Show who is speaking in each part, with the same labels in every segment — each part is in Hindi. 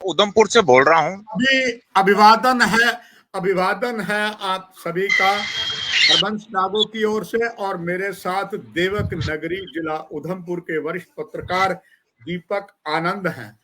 Speaker 1: उधमपुर से बोल रहा हूँ।
Speaker 2: अभी अभिवादन है आप सभी का हरबंश नागो की ओर से। और मेरे साथ देवक नगरी जिला उधमपुर के वरिष्ठ पत्रकार दीपक आनंद हैं।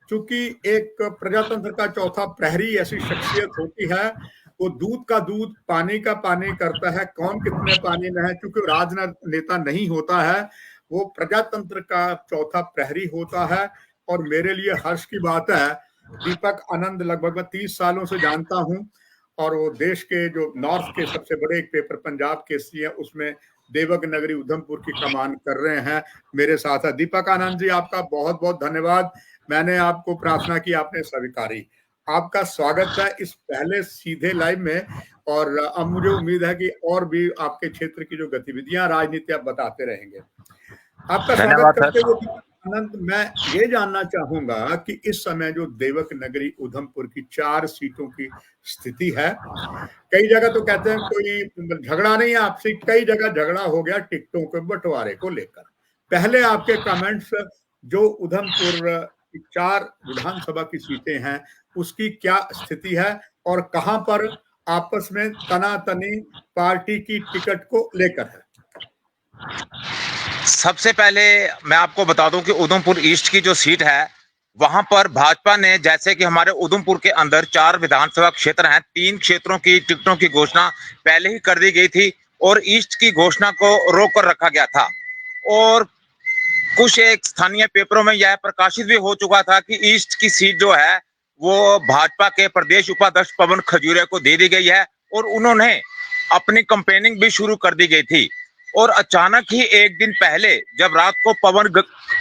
Speaker 2: चूंकि एक प्रजातंत्र का चौथा प्रहरी ऐसी शख्सियत होती है, वो दूध का दूध पानी का पानी करता है, कौन कितने पानी में है। चूंकि राजनेता नहीं होता है, वो प्रजातंत्र का चौथा प्रहरी होता है। और मेरे लिए हर्ष की बात है, दीपक आनंद लगभग मैं 30 सालों से जानता हूं, और वो देश के जो नॉर्थ के सबसे बड़े एक पेपर पंजाब केसरी है, उसमें देवक नगरी उधमपुर की कमान कर रहे हैं। मेरे साथ है दीपक आनंद जी, आपका बहुत बहुत धन्यवाद। मैंने आपको प्रार्थना की, आपने स्वीकारी। आपका स्वागत है इस पहले सीधे लाइव में। और अब मुझे उम्मीद है कि और भी आपके क्षेत्र की जो गतिविधियां राजनीति आप बताते रहेंगे। आपका स्वागत करते हुए आनंद, मैं ये जानना चाहूंगा कि इस समय जो देवक नगरी उधमपुर की 4 सीटों की स्थिति है, कई जगह तो कहते हैं कोई झगड़ा नहीं है आपसे, कई जगह झगड़ा हो गया टिकटों के बंटवारे को लेकर। पहले आपके कमेंट्स, जो उधमपुर की 4 विधानसभा की सीटें हैं उसकी क्या स्थिति है, और कहां पर आपस में तनातनी पार्टी की टिकट को लेकर है?
Speaker 1: सबसे पहले मैं आपको बता दूं कि उधमपुर ईस्ट की जो सीट है, वहां पर भाजपा ने, जैसे कि हमारे उधमपुर के अंदर 4 विधानसभा क्षेत्र हैं, 3 क्षेत्रों की टिकटों की घोषणा पहले ही कर दी गई थी और ईस्ट की घोषणा को रोक कर रखा गया था। और कुछ एक स्थानीय पेपरों में यह प्रकाशित भी हो चुका था कि ईस्ट की सीट जो है वो भाजपा के प्रदेश उपाध्यक्ष पवन खजूरिया को दे दी गई है, और उन्होंने अपनी कैंपेनिंग भी शुरू कर दी गई थी। और अचानक ही एक दिन पहले जब रात को पवन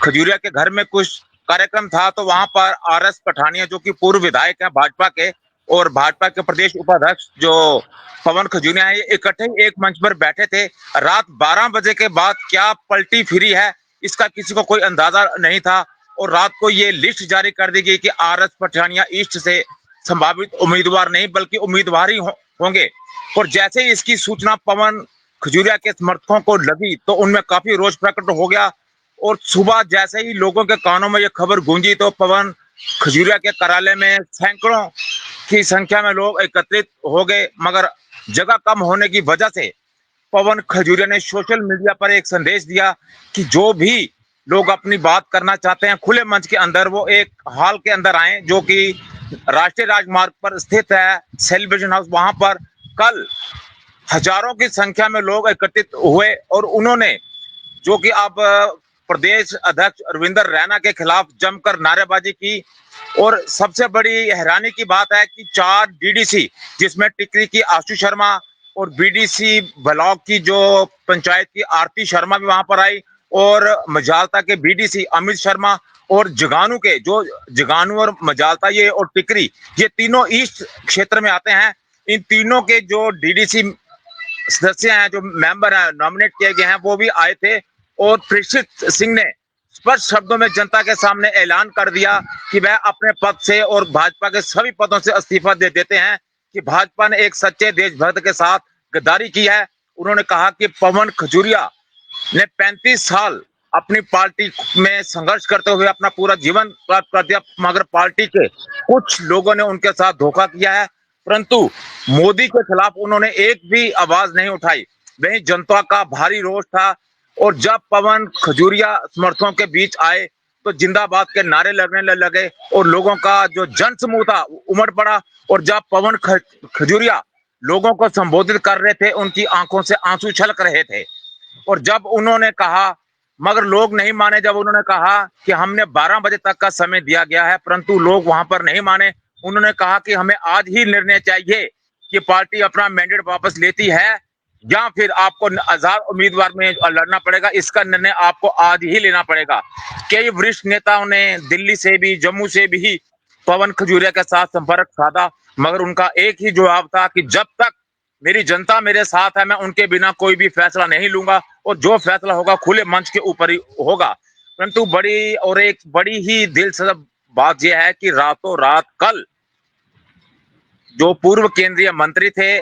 Speaker 1: खजूरिया के घर में कुछ कार्यक्रम था, तो वहां पर आरएस पठानिया, जो कि पूर्व विधायक है भाजपा के और भाजपा के प्रदेश उपाध्यक्ष जो पवन खजूरिया है, इकट्ठे एक मंच पर बैठे थे। रात 12 बजे के बाद क्या पलटी फिरी है, इसका किसी को कोई अंदाजा नहीं था। और रात को ये लिस्ट जारी कर दी गई कि आरएस पठानिया ईस्ट से संभावित उम्मीदवार नहीं बल्कि उम्मीदवार ही होंगे। और जैसे ही इसकी सूचना पवन खजूरिया के समर्थकों को लगी तो उनमें काफी रोष प्रकट हो गया। और सुबह जैसे ही लोगों के कानों में यह खबर गूंजी तो पवन खजूरिया के कार्यालय में सैकड़ों की संख्या में लोग एकत्रित हो गए। मगर जगह कम होने की वजह से पवन खजूरिया ने सोशल मीडिया पर एक संदेश दिया कि जो भी लोग अपनी बात करना चाहते हैं खुले मंच के अंदर, वो एक हॉल के अंदर आए जो कि राष्ट्रीय राजमार्ग पर स्थित है, सेलिब्रेशन हाउस। वहां पर कल हजारों की संख्या में लोग एकत्रित हुए और उन्होंने, जो कि अब प्रदेश अध्यक्ष रविंदर रैना के खिलाफ जमकर नारेबाजी की। और सबसे बड़ी हैरानी की बात है कि 4 डीडीसी, जिसमें टिकरी की आशु शर्मा और बीडीसी ब्लॉक की जो पंचायत की आरती शर्मा भी वहां पर आई, और मजालता के बीडीसी अमित शर्मा, और जगानू के जो जगानू और मजालता ये और टिकरी, ये तीनों ईस्ट क्षेत्र में आते हैं। इन तीनों के जो डीडीसी सदस्य हैं, जो मेंबर हैं, नॉमिनेट किए गए हैं, वो भी आए थे। और प्रेषित सिंह ने स्पष्ट शब्दों में जनता के सामने ऐलान कर दिया कि वह अपने पद से और भाजपा के सभी पदों से इस्तीफा दे देते हैं, कि भाजपा ने एक सच्चे देशभक्त के साथ गद्दारी की है। उन्होंने कहा कि पवन खजूरिया ने 35 साल अपनी पार्टी में संघर्ष करते हुए अपना पूरा जीवन प्राप्त कर दिया, मगर पार्टी के कुछ लोगों ने उनके साथ धोखा किया है। परंतु मोदी के खिलाफ उन्होंने एक भी आवाज नहीं उठाई। वहीं जनता का भारी रोष था। और जब पवन खजूरिया समर्थकों के बीच आए तो जिंदाबाद के नारे लगने लगे और लोगों का जो जनसमूह था उमड़ पड़ा। और जब पवन खजूरिया लोगों को संबोधित कर रहे थे, उनकी आंखों से आंसू छलक रहे थे। और जब उन्होंने कहा, मगर लोग नहीं माने, जब उन्होंने कहा कि हमने 12 बजे तक का समय दिया गया है, परंतु लोग वहां पर नहीं माने। उन्होंने कहा कि हमें आज ही निर्णय चाहिए कि पार्टी अपना मैंडेट वापस लेती है या फिर आपको आजाद उम्मीदवार में लड़ना पड़ेगा। इसका निर्णय आपको आज ही लेना पड़ेगा। कई वरिष्ठ नेताओं ने दिल्ली से भी, जम्मू से भी पवन खजूरिया के साथ संपर्क साधा, मगर उनका एक ही जवाब था कि जब तक मेरी जनता मेरे साथ है, मैं उनके बिना कोई भी फैसला नहीं लूंगा, और जो फैसला होगा खुले मंच के ऊपर ही होगा। परंतु एक बड़ी ही दिलचस्प बात यह है कि रातों रात कल जो पूर्व केंद्रीय मंत्री थे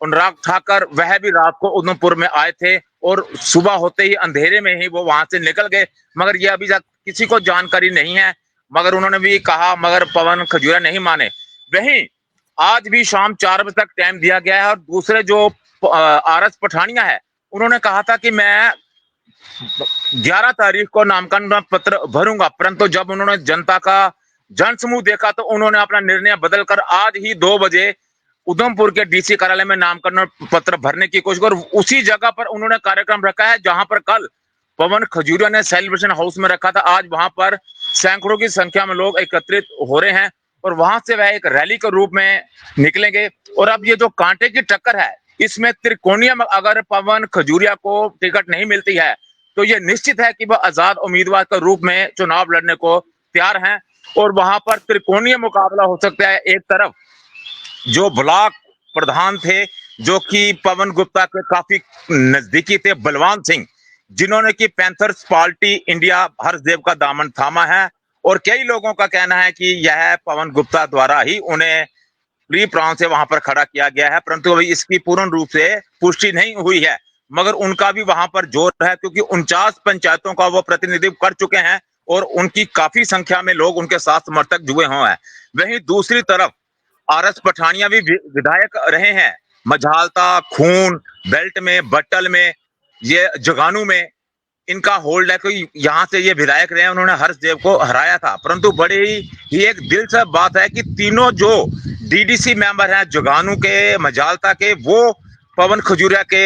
Speaker 1: अनुराग ठाकुर, वह भी रात को उधमपुर में आए थे और सुबह होते ही अंधेरे में ही वो वहां से निकल गए। मगर यह अभी तक किसी को जानकारी नहीं है मगर उन्होंने भी कहा, मगर पवन खजूरिया नहीं माने। वहीं आज भी शाम 4 बजे तक टाइम दिया गया है और दूसरे जो आरएस पठानिया है, उन्होंने कहा था कि मैं 11 तारीख को नामांकन पत्र भरूंगा, परंतु जब उन्होंने जनता का जनसमूह देखा तो उन्होंने अपना निर्णय बदलकर आज ही 2 बजे उधमपुर के डीसी कार्यालय में नामांकन पत्र भरने की कोशिश और उसी जगह पर उन्होंने कार्यक्रम रखा है जहां पर कल पवन खजूरिया ने सेलिब्रेशन हाउस में रखा था। आज वहां पर सैकड़ों की संख्या में लोग एकत्रित हो रहे हैं और वहां से वह एक रैली के रूप में निकलेंगे। और अब ये जो कांटे की टक्कर है, इसमें त्रिकोणीय में अगर पवन खजूरिया को टिकट नहीं मिलती है तो ये निश्चित है कि वह आजाद उम्मीदवार के रूप में चुनाव लड़ने को तैयार हैं और वहां पर त्रिकोणीय मुकाबला हो सकता है। एक तरफ जो ब्लॉक प्रधान थे, जो कि पवन गुप्ता के काफी नजदीकी थे, बलवान सिंह, जिन्होंने कि पैंथर्स पार्टी इंडिया हर्षदेव का दामन थामा है और कई लोगों का कहना है कि यह पवन गुप्ता द्वारा ही उन्हें प्री प्राण से वहां पर खड़ा किया गया है, परंतु अभी इसकी पूर्ण रूप से पुष्टि नहीं हुई है। मगर उनका भी वहां पर जोर है क्योंकि 49 पंचायतों का वो प्रतिनिधित्व कर चुके हैं और उनकी काफी संख्या में लोग उनके साथ समर्थक जुड़े हुए हैं। वहीं दूसरी तरफ आरएस पठानिया भी विधायक रहे हैं, मझालता, खून, बेल्ट में, बट्टल में, ये जगानू में इनका होल्ड है कि यहाँ से ये विधायक रहे हैं, उन्होंने हर्षदेव को हराया था। परंतु बड़ी ही एक दिलचस्प बात है कि तीनों जो डीडीसी मेंबर हैं जगानू के, मझालता के, वो पवन खजूरिया के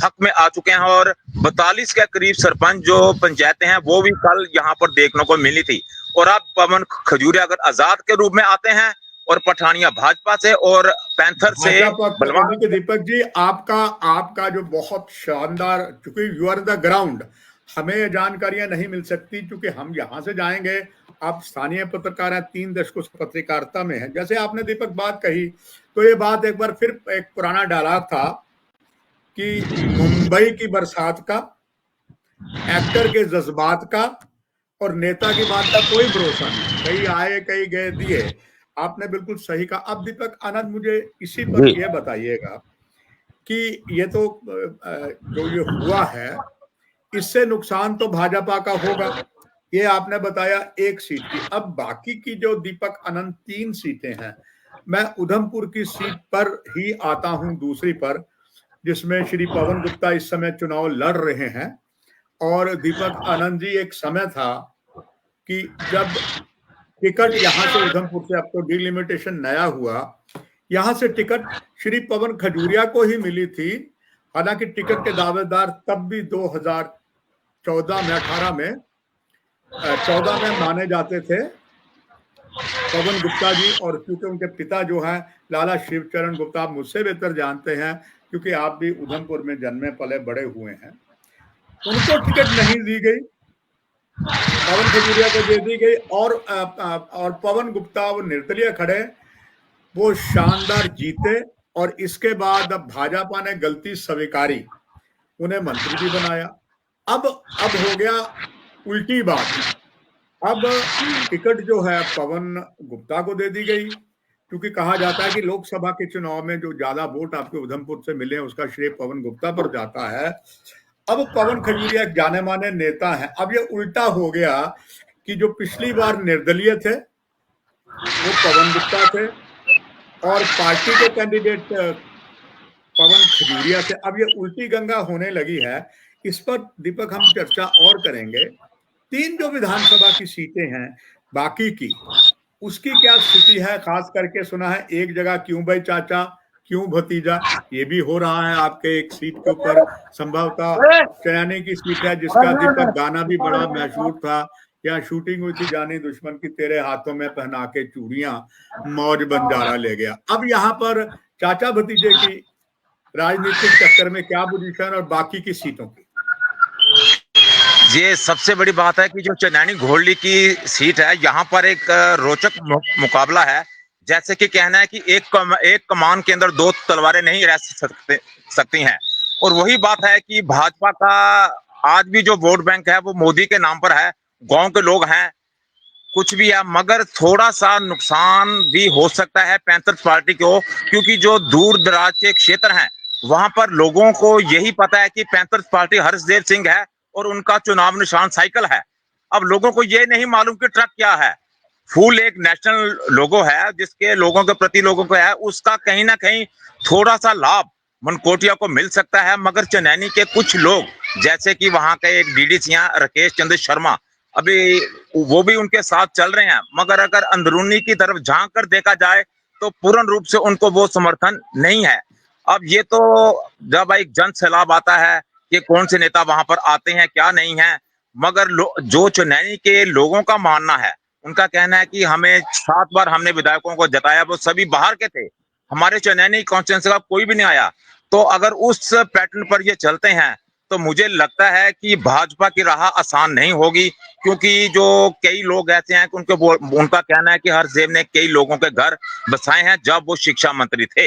Speaker 1: हक में आ चुके हैं और 42 के करीब सरपंच जो पंचायतें हैं वो भी कल यहाँ पर देखने को मिली थी। और अब पवन खजूरिया अगर आजाद के रूप में आते हैं और पठानिया भाजपा से और पैंथर से
Speaker 2: बलवान के दीपक जी, आपका जो बहुत शानदार, क्योंकि यू आर द ग्राउंड, हमें जानकारियां नहीं मिल सकती क्योंकि हम यहां से जाएंगे। आप स्थानीय पत्रकार हैं, 3 दशकों से पत्रकारिता में है। जैसे आपने दीपक बात कही तो ये बात एक बार फिर एक पुराना डायलॉग था कि मुंबई की बरसात का, एक्टर के जज्बात का और नेता की बात का कोई भरोसा नहीं, कहीं आए कहीं गए दिए। आपने बिल्कुल सही कहा। अब दीपक आनंद, मुझे इसी पर यह बताइएगा कि ये तो जो ये हुआ है इससे नुकसान तो भाजपा का होगा, ये आपने बताया 1 सीट की। अब बाकी की जो दीपक आनंद 3 सीटें हैं, मैं उधमपुर की सीट पर ही आता हूं, दूसरी पर, जिसमें श्री पवन गुप्ता इस समय चुनाव लड़ रहे हैं। और दीपक आनंद जी, एक समय था कि जब टिकट यहां से उधमपुर से, अब तो डिलिमिटेशन नया हुआ, यहां से टिकट श्री पवन खजूरिया को ही मिली थी। हालांकि टिकट के दावेदार तब भी 2014 में 18 में 14 में माने जाते थे पवन गुप्ता जी। और क्योंकि उनके पिता जो हैं लाला शिवचरण गुप्ता, आप मुझसे बेहतर जानते हैं क्योंकि आप भी उधमपुर में जन्मे पले बड़े हुए हैं, उनको टिकट नहीं दी गई, पवन खजूरिया को दे दी गई। और पवन गुप्ता वो निर्दलीय खड़े, वो शानदार जीते और इसके बाद अब भाजपा ने गलती स्वीकारी, उन्हें मंत्री भी बनाया। अब हो गया उल्टी बात, अब टिकट जो है पवन गुप्ता को दे दी गई क्योंकि कहा जाता है कि लोकसभा के चुनाव में जो ज्यादा वोट आपके उधमपुर से मिले उसका श्रेय पवन गुप्ता पर जाता है। अब पवन खजूरिया एक जाने माने नेता है। अब ये उल्टा हो गया कि जो पिछली बार निर्दलीय थे वो पवन गुप्ता थे और पार्टी के कैंडिडेट पवन खजूरिया थे। अब ये उल्टी गंगा होने लगी है। इस पर दीपक हम चर्चा और करेंगे। 3 जो विधानसभा की सीटें हैं बाकी की, उसकी क्या स्थिति है? खास करके सुना है एक जगह क्यों भाई चाचा, क्यों भतीजा, ये भी हो रहा है आपके एक सीट के ऊपर। संभवतः चयनी की सीट है जिसका दीपक गाना भी बड़ा मशहूर था, या शूटिंग हुई थी जानी दुश्मन की, तेरे हाथों में पहना के चूड़ियां मौज बंजारा ले गया। अब यहाँ पर चाचा भतीजे की राजनीतिक चक्कर में क्या पोजीशन और बाकी की सीटों की?
Speaker 1: ये सबसे बड़ी बात है कि जो चनैनी घोरली की सीट है, यहाँ पर एक रोचक मुकाबला है। जैसे कि कहना है कि एक कमान के अंदर 2 तलवारें नहीं रह सकती हैं। और वही बात है कि भाजपा का आज भी जो वोट बैंक है वो मोदी के नाम पर है, गांव के लोग हैं, कुछ भी है, मगर थोड़ा सा नुकसान भी हो सकता है पैंथर्स पार्टी को, क्योंकि जो दूर दराज के क्षेत्र हैं वहां पर लोगों को यही पता है कि पैंथर्स पार्टी हर्षदेव सिंह है और उनका चुनाव निशान साइकिल है। अब लोगों को ये नहीं मालूम कि ट्रक क्या है। फूल एक नेशनल लोगो है जिसके लोगों के प्रति लोगों को है, उसका कहीं ना कहीं थोड़ा सा लाभ मनकोटिया को मिल सकता है। मगर चनैनी के कुछ लोग, जैसे कि वहां के एक डीडीसी राकेश चंद्र शर्मा, अभी वो भी उनके साथ चल रहे हैं। मगर अगर अंदरूनी की तरफ झांक कर देखा जाए तो पूर्ण रूप से उनको वो समर्थन नहीं है। अब ये तो जब एक जन सैलाब आता है कि कौन से नेता वहां पर आते हैं क्या नहीं है, मगर जो चुनैनी के लोगों का मानना है, उनका कहना है कि हमें 7 बार हमने विधायकों को जताया, वो सभी बाहर के थे, हमारे चुनैनी कॉन्स्टिट्यूंसी का कोई भी नहीं आया। तो अगर उस पैटर्न पर ये चलते हैं तो मुझे लगता है कि भाजपा की राह आसान नहीं होगी, क्योंकि जो कई लोग ऐसे हैं कि उनका कहना है कि हरजेब ने कई लोगों के घर बसाए हैं जब वो शिक्षा मंत्री थे।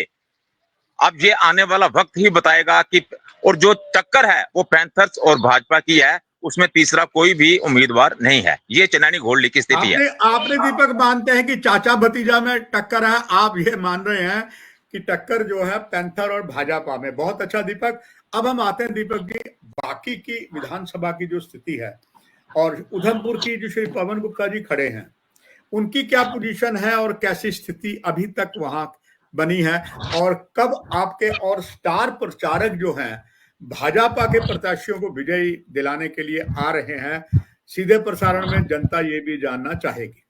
Speaker 1: अब ये आने वाला वक्त ही बताएगा कि, और जो टक्कर है वो पैंथर्स और भाजपा की है, उसमें तीसरा कोई भी उम्मीदवार नहीं है। ये चनैनी घोड़ली की स्थिति है।
Speaker 2: आपने दीपक मानते हैं कि चाचा भतीजा में टक्कर है, आप ये मान रहे हैं कि टक्कर जो है पैंथर और भाजपा में। बहुत अच्छा दीपक। अब हम आते हैं दीपक जी बाकी की विधानसभा की जो स्थिति है, और उधमपुर की जो श्री पवन गुप्ता जी खड़े हैं, उनकी क्या पोजीशन है और कैसी स्थिति अभी तक वहां बनी है, और कब आपके और स्टार प्रचारक जो हैं भाजपा के प्रत्याशियों को विजयी दिलाने के लिए आ रहे हैं? सीधे प्रसारण में जनता ये भी जानना चाहेगी।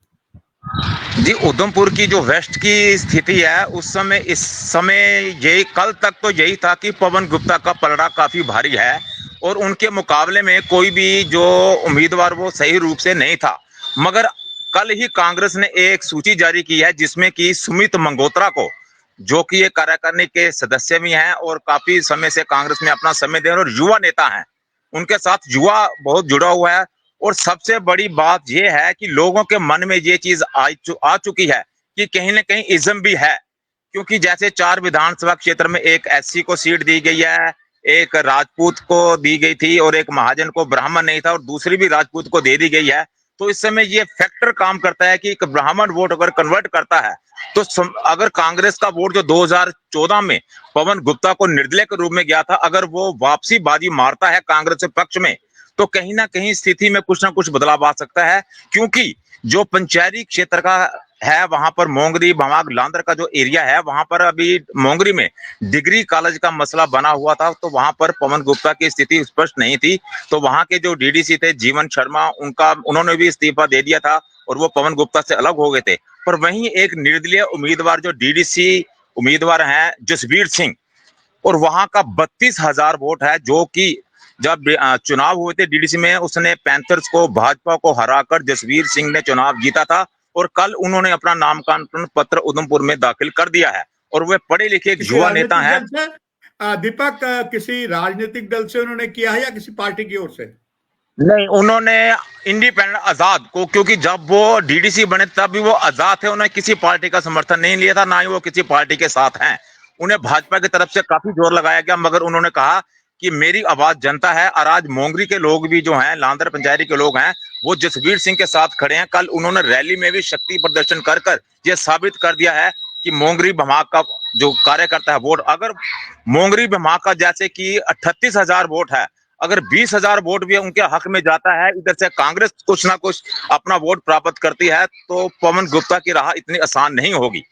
Speaker 1: जी, उधमपुर की जो वेस्ट की स्थिति है, उस समय इस समय यही, कल तक तो यही था कि पवन गुप्ता का पलड़ा काफी भारी है और उनके मुकाबले में कोई भी जो उम्मीदवार वो सही रूप से नहीं था। मगर कल ही कांग्रेस ने एक सूची जारी की है जिसमें कि सुमित मंगोत्रा को, जो कि एक कार्यकारिणी के सदस्य भी हैं और काफी समय से कांग्रेस में अपना समय दे रहे और युवा नेता हैं, उनके साथ युवा बहुत जुड़ा हुआ है। और सबसे बड़ी बात यह है कि लोगों के मन में ये चीज आ चुकी है कि कहीं ना कहीं इज्म भी है, क्योंकि जैसे 4 विधानसभा क्षेत्र में एक एससी को सीट दी गई है, एक राजपूत को दी गई थी और एक महाजन को, ब्राह्मण नहीं था, और दूसरी भी राजपूत को दे दी गई है। तो इस समय ये फैक्टर काम करता है कि एक ब्राह्मण वोट अगर कन्वर्ट करता है तो अगर कांग्रेस का वोट जो 2014 में पवन गुप्ता को निर्दलीय के रूप में गया था, अगर वो वापसी बाजी मारता है कांग्रेस के पक्ष में, तो कहीं ना कहीं स्थिति में कुछ ना कुछ बदलाव आ सकता है। क्योंकि जो पंचायती क्षेत्र का है, वहां पर मोंगरी भमाग लांदर का जो एरिया है, वहां पर अभी मोंगरी में डिग्री कॉलेज का मसला बना हुआ था, तो वहां पर पवन गुप्ता की स्थिति स्पष्ट नहीं थी। तो वहां के जो डीडीसी थे जीवन शर्मा, उन्होंने भी इस्तीफा दे दिया था और वो पवन गुप्ता से अलग हो गए थे। पर वहीं एक निर्दलीय उम्मीदवार जो डीडीसी उम्मीदवार हैं जसवीर सिंह, और वहां का 32,000 वोट है, जो कि जब चुनाव हुए थे डीडीसी में, उसने पैंथर्स को, भाजपा को हराकर जसवीर सिंह ने चुनाव जीता था। और कल उन्होंने अपना नामांकन पत्र उधमपुर में दाखिल कर दिया है और वे पढ़े लिखे एक युवा नेता हैं।
Speaker 2: दीपक, किसी राजनीतिक दल से उन्होंने किया है या किसी पार्टी की ओर से?
Speaker 1: नहीं, उन्होंने इंडिपेंडेंट आजाद को, क्योंकि जब वो डीडीसी बने तब भी वो आजाद थे, उन्होंने किसी पार्टी का समर्थन नहीं लिया था, ना ही वो किसी पार्टी के साथ हैं। उन्हें भाजपा की तरफ से काफी जोर लगाया गया, मगर उन्होंने कहा कि मेरी आवाज जनता है। और आज मोंगरी के लोग भी जो हैं, लांदर पंचायती के लोग हैं, वो जसवीर सिंह के साथ खड़े हैं। कल उन्होंने रैली में भी शक्ति प्रदर्शन कर कर ये साबित कर दिया है कि मोंगरी भमाग का जो कार्यकर्ता है वोट, अगर मोंगरी भमाग का जैसे कि 38,000 वोट है, अगर 20,000 वोट भी उनके हक में जाता है, इधर से कांग्रेस कुछ ना कुछ अपना वोट प्राप्त करती है, तो पवन गुप्ता की राह इतनी आसान नहीं होगी।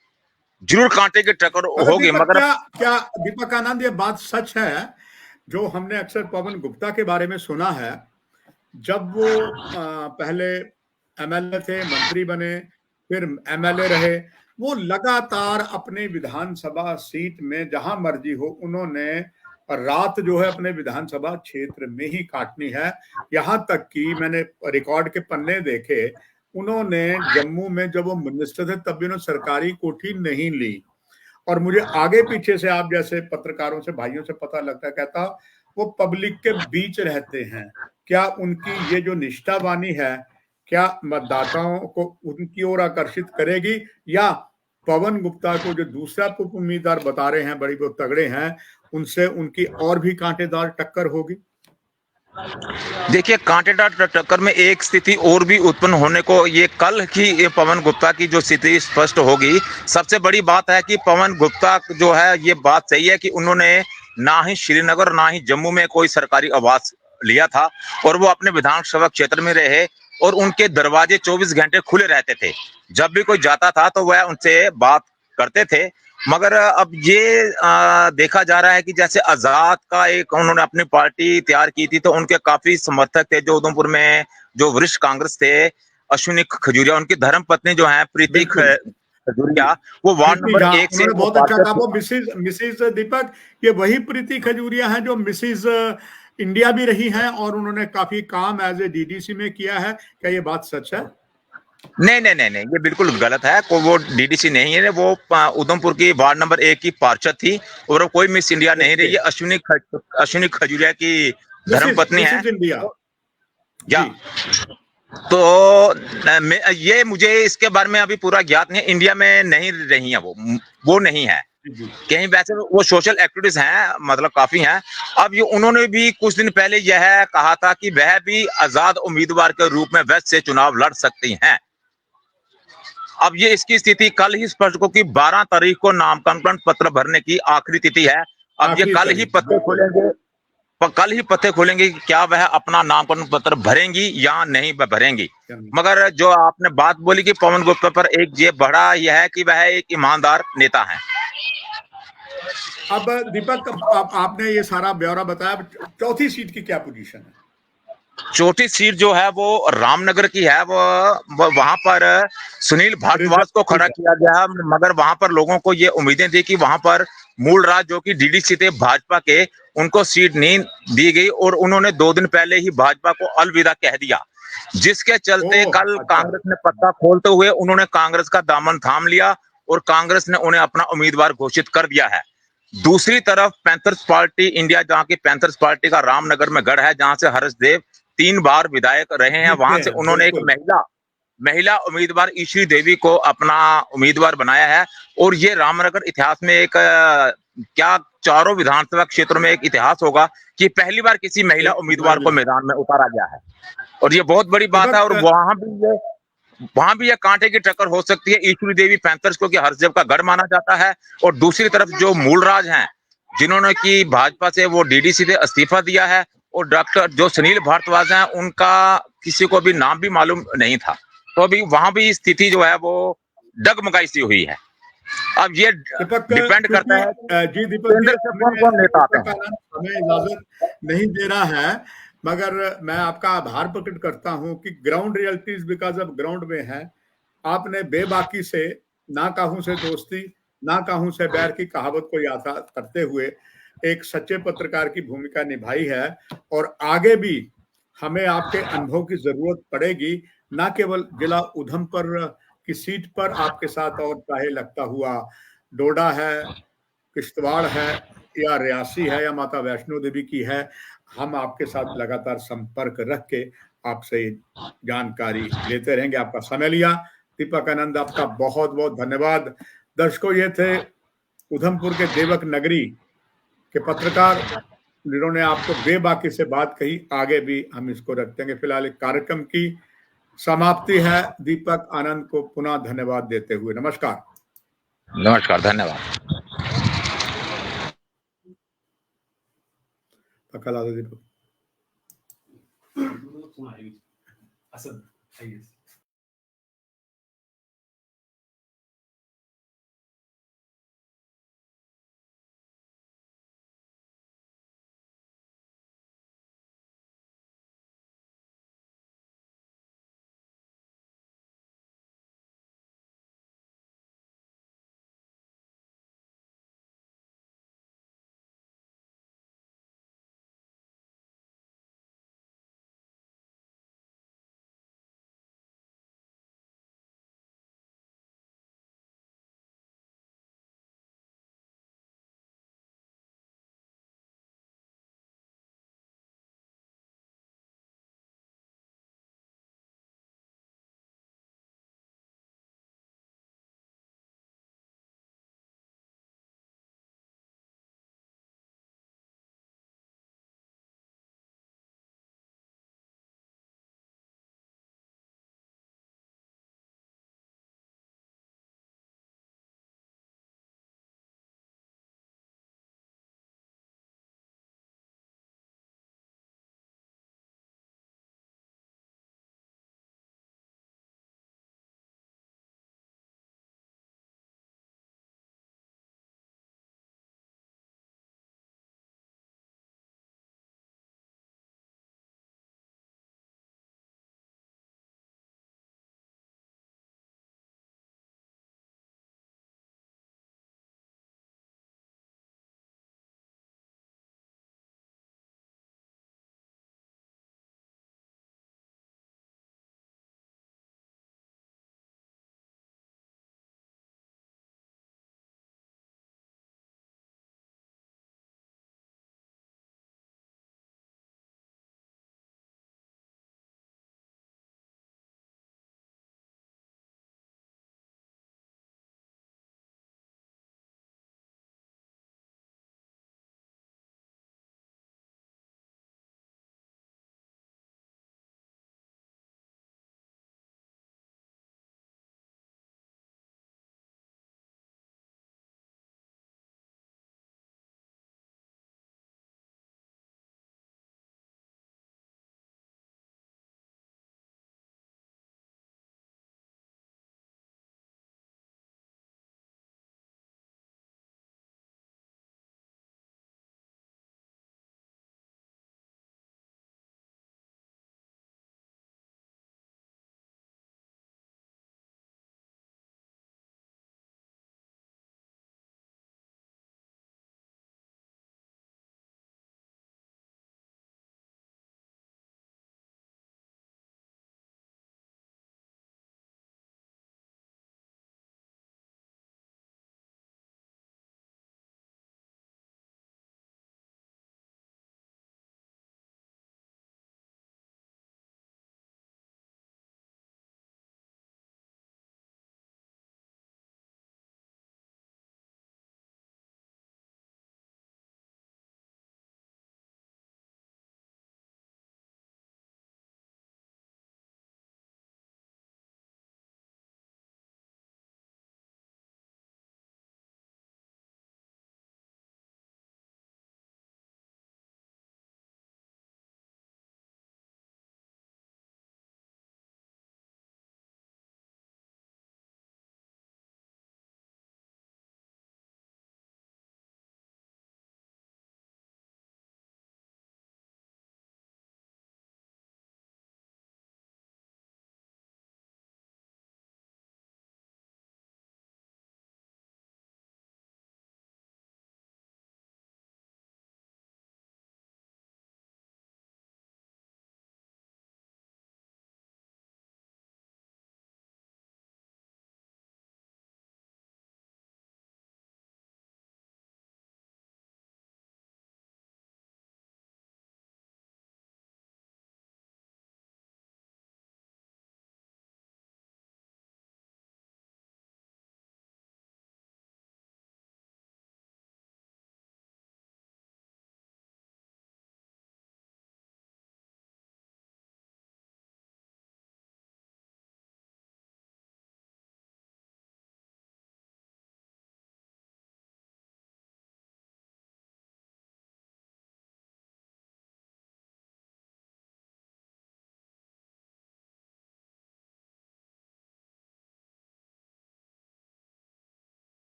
Speaker 1: जरूर कांटे की टक्कर होगी। मगर
Speaker 2: क्या दीपक आनंद, ये बात सच है जो हमने अक्सर पवन गुप्ता के बारे में सुना है, जब वो पहले एमएलए थे, मंत्री बने, फिर एमएलए रहे, वो लगातार अपने विधानसभा सीट में जहां मर्जी हो उन्होंने रात जो है अपने विधानसभा क्षेत्र में ही काटनी है। यहां तक कि मैंने रिकॉर्ड के पन्ने देखे, उन्होंने जम्मू में जब वो मिनिस्टर थे तब भी उन्होंने सरकारी कोठी नहीं ली। और मुझे आगे पीछे से, आप जैसे पत्रकारों से, भाइयों से पता लगता है, कहता वो पब्लिक के बीच रहते हैं। क्या उनकी ये जो निष्ठावानी है, क्या मतदाताओं को उनकी ओर आकर्षित करेगी, या पवन गुप्ता को जो दूसरा उम्मीदवार बता रहे हैं बड़ी बहुत तगड़े हैं, उनसे उनकी और भी कांटेदार टक्कर होगी?
Speaker 1: देखिए, कांटेदार टक्कर में एक स्थिति और भी उत्पन्न होने को, ये कल की पवन गुप्ता की जो स्थिति स्पष्ट होगी। सबसे बड़ी बात है कि पवन गुप्ता जो है, ये बात सही है कि उन्होंने ना ही श्रीनगर ना ही जम्मू में कोई सरकारी आवास लिया था, और वो अपने विधानसभा क्षेत्र में रहे और उनके दरवाजे 24 घंटे खुले रहते थे। जब भी कोई जाता था तो वह उनसे बात करते थे। मगर अब ये देखा जा रहा है कि जैसे आजाद का एक उन्होंने अपनी पार्टी तैयार की थी, तो उनके काफी समर्थक थे जो उधमपुर में जो वरिष्ठ कांग्रेस थे, अश्विनी खजूरिया, उनकी धर्मपत्नी जो है प्रीति
Speaker 2: बिल्कुल
Speaker 1: खजूरिया, वो वार्ड
Speaker 2: प्रीति
Speaker 1: नंबर
Speaker 2: झा,
Speaker 1: 1 से
Speaker 2: उन्होंने
Speaker 1: वो
Speaker 2: बहुत अच्छा
Speaker 1: पार्षद
Speaker 2: कहा।
Speaker 1: थी।
Speaker 2: वो मिसिज मिसिज दीपक, ये वही प्रीति खजूरिया हैं जो मिसिज इंडिया भी रही हैं और उन्होंने काफी काम एज ए डीडीसी में किया है। क्या ये बात सच है?
Speaker 1: नहीं नहीं नहीं नहीं, ये बिल्कुल गलत है। को वो डीडीसी नहीं है, वो उधमपुर की वार्ड नंबर 1 की पार्षद थी और वो कोई मिस इंडिया नहीं रही
Speaker 2: ओके,
Speaker 1: है। अश्विनी खजूरिया की
Speaker 2: मिसिज
Speaker 1: धर्मपत्नी है।
Speaker 2: Mrs India.
Speaker 1: या
Speaker 2: जी
Speaker 1: तो ये मुझे इसके बारे में अभी पूरा ज्ञात नहीं है। इंडिया में नहीं रही है वो नहीं है
Speaker 2: जी जी।
Speaker 1: कहीं। वैसे वो सोशल एक्टिविटीज हैं, मतलब काफी हैं। अब ये उन्होंने भी कुछ दिन पहले यह कहा था कि वह भी आजाद उम्मीदवार के रूप में वेस्ट से चुनाव लड़ सकती हैं। अब ये इसकी स्थिति कल ही स्पष्ट हो कि 12 तारीख को नामांकन पत्र भरने की आखिरी तिथि है। अब ये
Speaker 2: आखिरी
Speaker 1: कल ही
Speaker 2: तारीख,
Speaker 1: पत्ते
Speaker 2: बिल्कुल।
Speaker 1: खोलेंगे, कल ही पत्ते खोलेंगे कि क्या वह अपना नामांकन पत्र भरेंगी या नहीं भरेंगी। मगर जो आपने बात बोली कि पवन गुप्ता पर एक ये बड़ा यह है कि वह एक ईमानदार नेता है।
Speaker 2: अब दीपक, आपने ये सारा ब्यौरा बताया, चौथी सीट की क्या पोजीशन है?
Speaker 1: चौथी सीट जो है वो रामनगर की है। वो वहां पर सुनील भारद्वाज को खड़ा किया गया, मगर वहां पर लोगों को ये उम्मीदें थी कि वहां पर मूल राज जो कि डीडीसी थे भाजपा के, उनको सीट नहीं दी गई और उन्होंने 2 दिन पहले ही भाजपा को अलविदा कह दिया, जिसके चलते कल
Speaker 2: अच्छा।
Speaker 1: कांग्रेस ने पत्ता खोलते हुए उन्होंने कांग्रेस का दामन थाम लिया और कांग्रेस ने उन्हें अपना उम्मीदवार घोषित कर दिया है। दूसरी तरफ पैंथर्स पार्टी इंडिया, जहां की पैंथर्स पार्टी का रामनगर में गढ़ है, जहां से हर्ष देव 3 बार विधायक रहे हैं,
Speaker 2: जीते
Speaker 1: वहां से
Speaker 2: हैं,
Speaker 1: उन्होंने एक
Speaker 2: बिल्कुल।
Speaker 1: महिला उम्मीदवार ईश्वरी देवी को अपना उम्मीदवार बनाया है। और ये रामनगर इतिहास में एक क्या चारों विधानसभा क्षेत्रों में एक इतिहास होगा कि पहली बार किसी महिला उम्मीदवार को मैदान में उतारा गया है और ये बहुत बड़ी बात है। और
Speaker 2: दीपक,
Speaker 1: वहां भी ये कांटे की टक्कर हो सकती है। ईश्वरी देवी पैंथर्स को कि हर्षदेव का गढ़ माना जाता है, और दूसरी तरफ जो मूलराज हैं जिन्होंने कि भाजपा से वो डीडीसी से इस्तीफा दिया है, और डॉक्टर जो सुनील भारद्वाज हैं उनका किसी को भी नाम भी मालूम नहीं था। तो अभी वहां भी स्थिति जो है वो डगमगाई सी हुई है। अब ये
Speaker 2: दीपक,
Speaker 1: डिपेंड करता है
Speaker 2: जी दीपक जी,
Speaker 1: केंद्र से कौन कौन नेता आते हैं।
Speaker 2: हमें इजाजत नहीं दे रहा है, मगर मैं आपका आभार प्रकट करता हूं कि ground realities because of ground में है। आपने बेबाकी से ना काहू से दोस्ती ना काहू से बैर की कहावत को याद करते हुए एक सच्चे पत्रकार की भूमिका निभाई है, और आगे भी हमें आपके अनुभव की जरूरत पड़ेगी, ना केवल जिला उधमपुर की सीट पर आपके साथ, और चाहे लगता हुआ डोडा है, किश्तवाड़ है, या रियासी है, या माता वैष्णो देवी की है। हम आपके साथ लगातार संपर्क रख के आपसे जानकारी लेते रहेंगे। आपका समय लिया दीपक आनंद, आपका बहुत बहुत धन्यवाद। दर्शकों, ये थे उधमपुर के देवक नगरी के पत्रकार, जिन्होंने आपको बेबाकी से बात कही। आगे भी हम इसको रखते हैं। फिलहाल कार्यक्रम की समाप्ति है। दीपक आनंद को पुनः धन्यवाद देते हुए नमस्कार।
Speaker 1: नमस्कार, धन्यवाद।
Speaker 2: दीपक